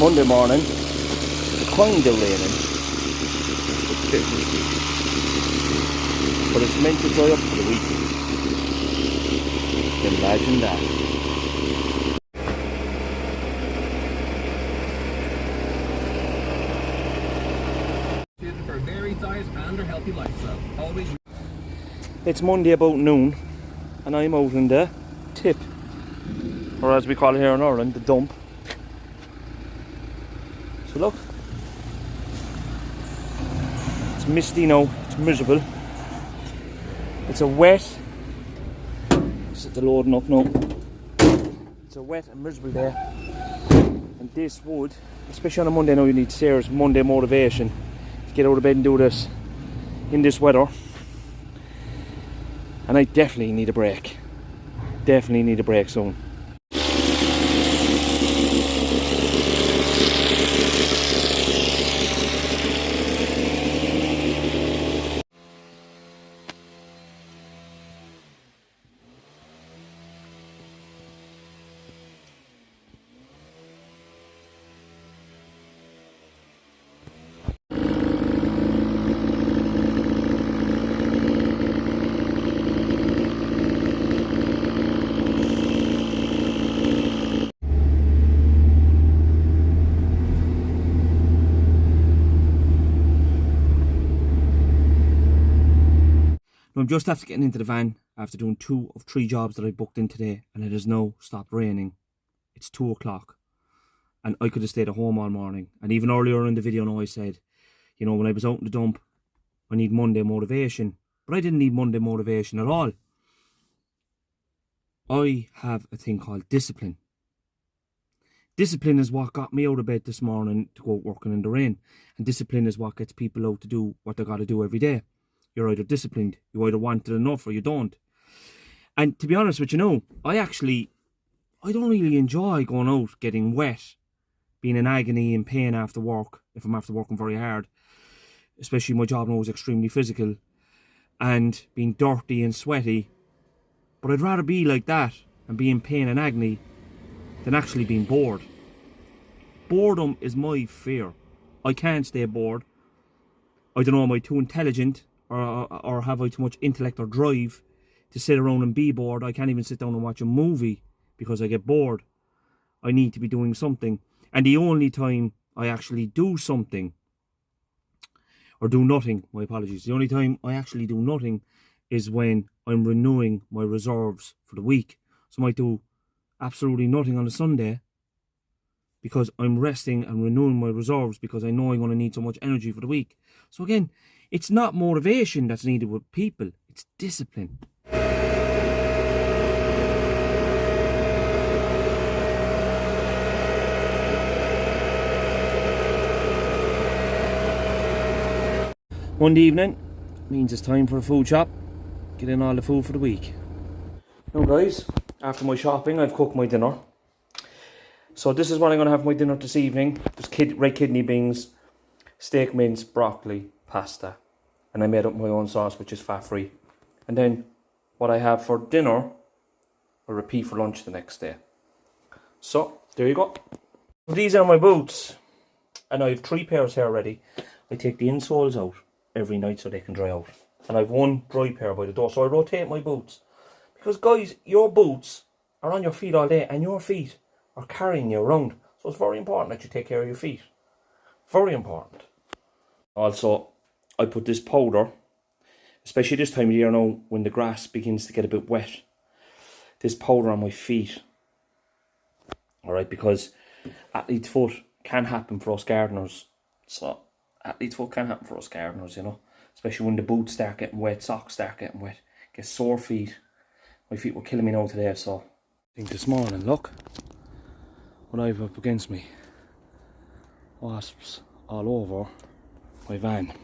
Monday morning, kind of raining, but it's meant to dry up for the week. Imagine that. For a varied diet and a healthy lifestyle. Always. It's Monday about noon, and I'm out in the tip, or as we call it here in Ireland, the dump. So look, it's misty now, it's miserable. It's a wet, set the loading up now. It's a wet and miserable day, and this would, especially on a Monday now, you need serious Monday motivation to get out of bed and do this in this weather. And I definitely need a break. Definitely need a break soon. I'm just after getting into the van after doing 2 of 3 jobs that I booked in today, and it has now stopped raining. It's 2 o'clock and I could have stayed at home all morning. And even earlier in the video now I said, you know, when I was out in the dump, I need Monday motivation. But I didn't need Monday motivation at all. I have a thing called discipline. Discipline is what got me out of bed this morning to go out working in the rain. And discipline is what gets people out to do what they got to do every day. You're either disciplined, you either want it enough or you don't. And to be honest with you, know, I don't really enjoy going out, getting wet, being in agony and pain after work, if I'm after working very hard. Especially my job now is extremely physical, and being dirty and sweaty. But I'd rather be like that and be in pain and agony than actually being bored. Boredom is my fear. I can't stay bored. I don't know, am I too intelligent? Or have I too much intellect or drive to sit around and be bored? I can't even sit down and watch a movie because I get bored. I need to be doing something. And the only time I actually do something, or do nothing, my apologies, the only time I actually do nothing is when I'm renewing my reserves for the week. So I might do absolutely nothing on a Sunday because I'm resting and renewing my reserves because I know I'm going to need so much energy for the week. So again, it's not motivation that's needed with people, it's discipline. Monday evening means it's time for a food shop. Get in all the food for the week. Now guys, after my shopping, I've cooked my dinner. So this is what I'm going to have for my dinner this evening. There's red kidney beans, steak mince, broccoli, pasta. And I made up my own sauce, which is fat-free. And then what I have for dinner, I repeat for lunch the next day. So, there you go. These are my boots. And I have 3 pairs here already. I take the insoles out every night so they can dry out. And I have 1 dry pair by the door. So I rotate my boots. Because guys, your boots are on your feet all day and your feet are carrying you around. So it's very important that you take care of your feet. Very important. Also, I put this powder, especially this time of year now when the grass begins to get a bit wet, this powder on my feet. Alright, because athlete's foot can happen for us gardeners. So, athlete's foot can happen for us gardeners, you know. Especially when the boots start getting wet, socks start getting wet, get sore feet. My feet were killing me now today, so. I think this morning, look what I've up against me. Wasps all over my van.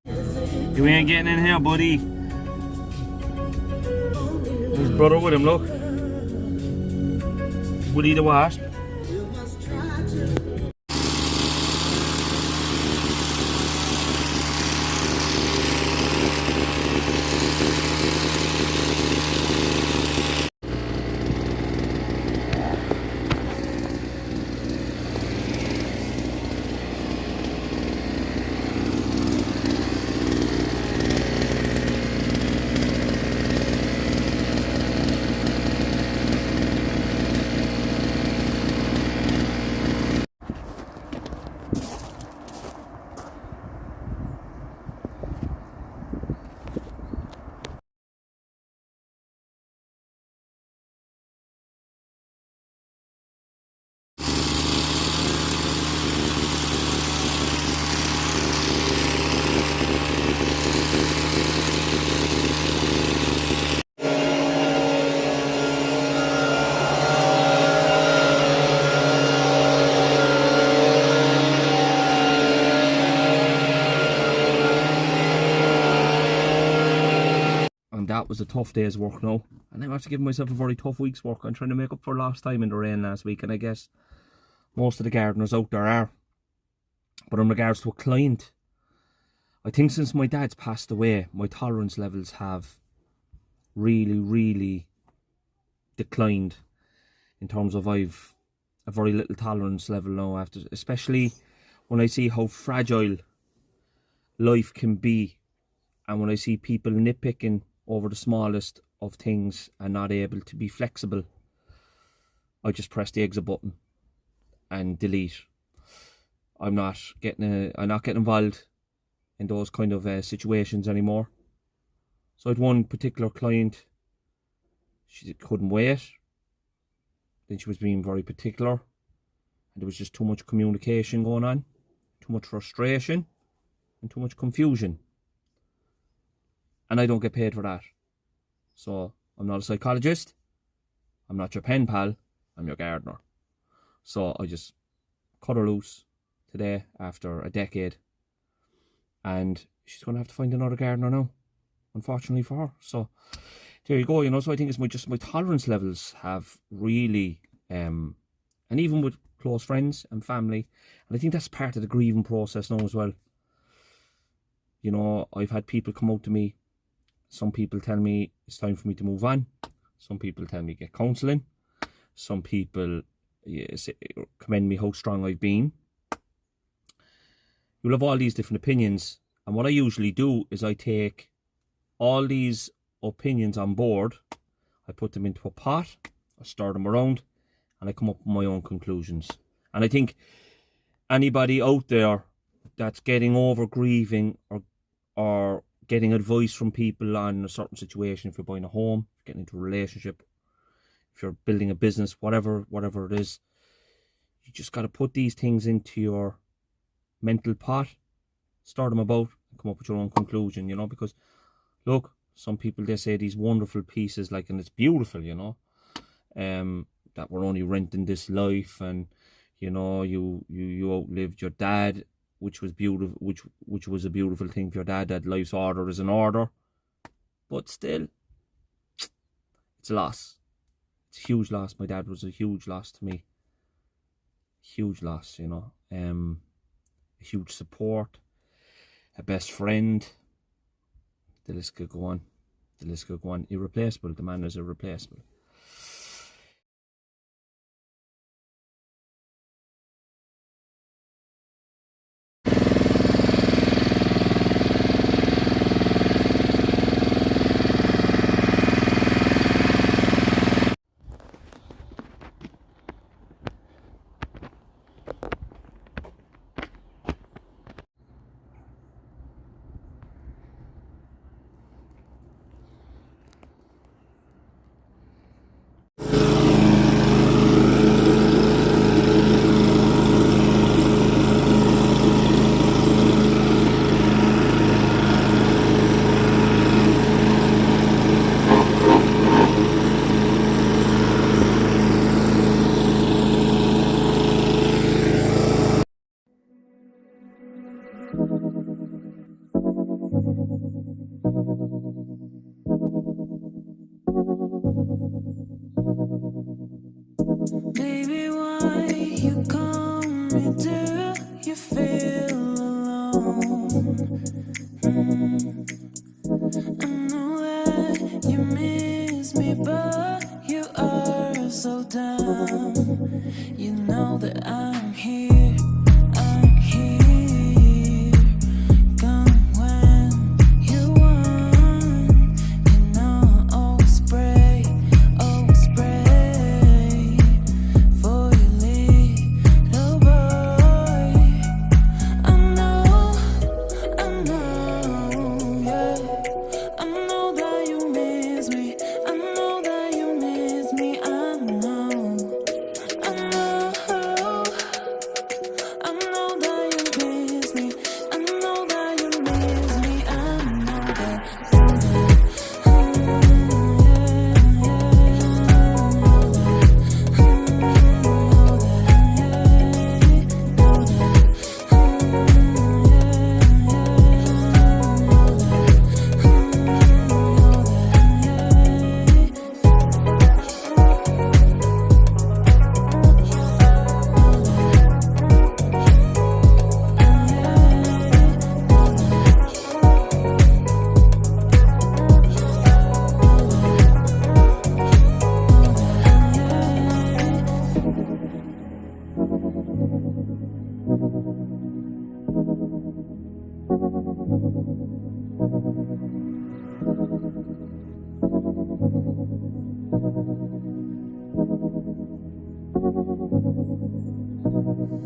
You ain't getting in here, buddy. His brother with him, look. Woody the Wasp. that was a tough day's work now. And I'm after giving myself a very tough week's work. I'm trying to make up for lost time in the rain last week, and I guess most of the gardeners out there are. But in regards to a client, I think since my dad's passed away, my tolerance levels have really, really declined. In terms of I've a very little tolerance level now, after, especially when I see how fragile life can be, and when I see people nitpicking over the smallest of things and not able to be flexible, I just press the exit button and delete. I'm not getting involved in those kind of situations anymore. So I had one particular client, she couldn't wait. Then she was being very particular, and there was just too much communication going on, too much frustration, and too much confusion. And I don't get paid for that. So I'm not a psychologist, I'm not your pen pal, I'm your gardener. So I just cut her loose today after a decade, and she's going to have to find another gardener now, unfortunately for her. So there you go, you know. So I think it's my tolerance levels have really, and even with close friends and family, and I think that's part of the grieving process now as well. You know, I've had people come out to me. Some people tell me it's time for me to move on. Some people tell me get counselling. Some people commend me how strong I've been. You'll have all these different opinions, and what I usually do is I take all these opinions on board, I put them into a pot, I stir them around, and I come up with my own conclusions. And I think anybody out there that's getting over grieving or getting advice from people on a certain situation, if you're buying a home, getting into a relationship, if you're building a business, whatever it is, you just got to put these things into your mental pot, stir them about, and come up with your own conclusion, you know. Because look, some people, they say these wonderful pieces, like, and it's beautiful, you know, that we're only renting this life, and you know, you outlived your dad, which was beautiful, which was a beautiful thing for your dad, that life's order is an order. But still, it's a loss. It's a huge loss. My dad was a huge loss to me. Huge loss, you know. A huge support, a best friend. The list could go on. The list could go on. Irreplaceable. The man is irreplaceable. you.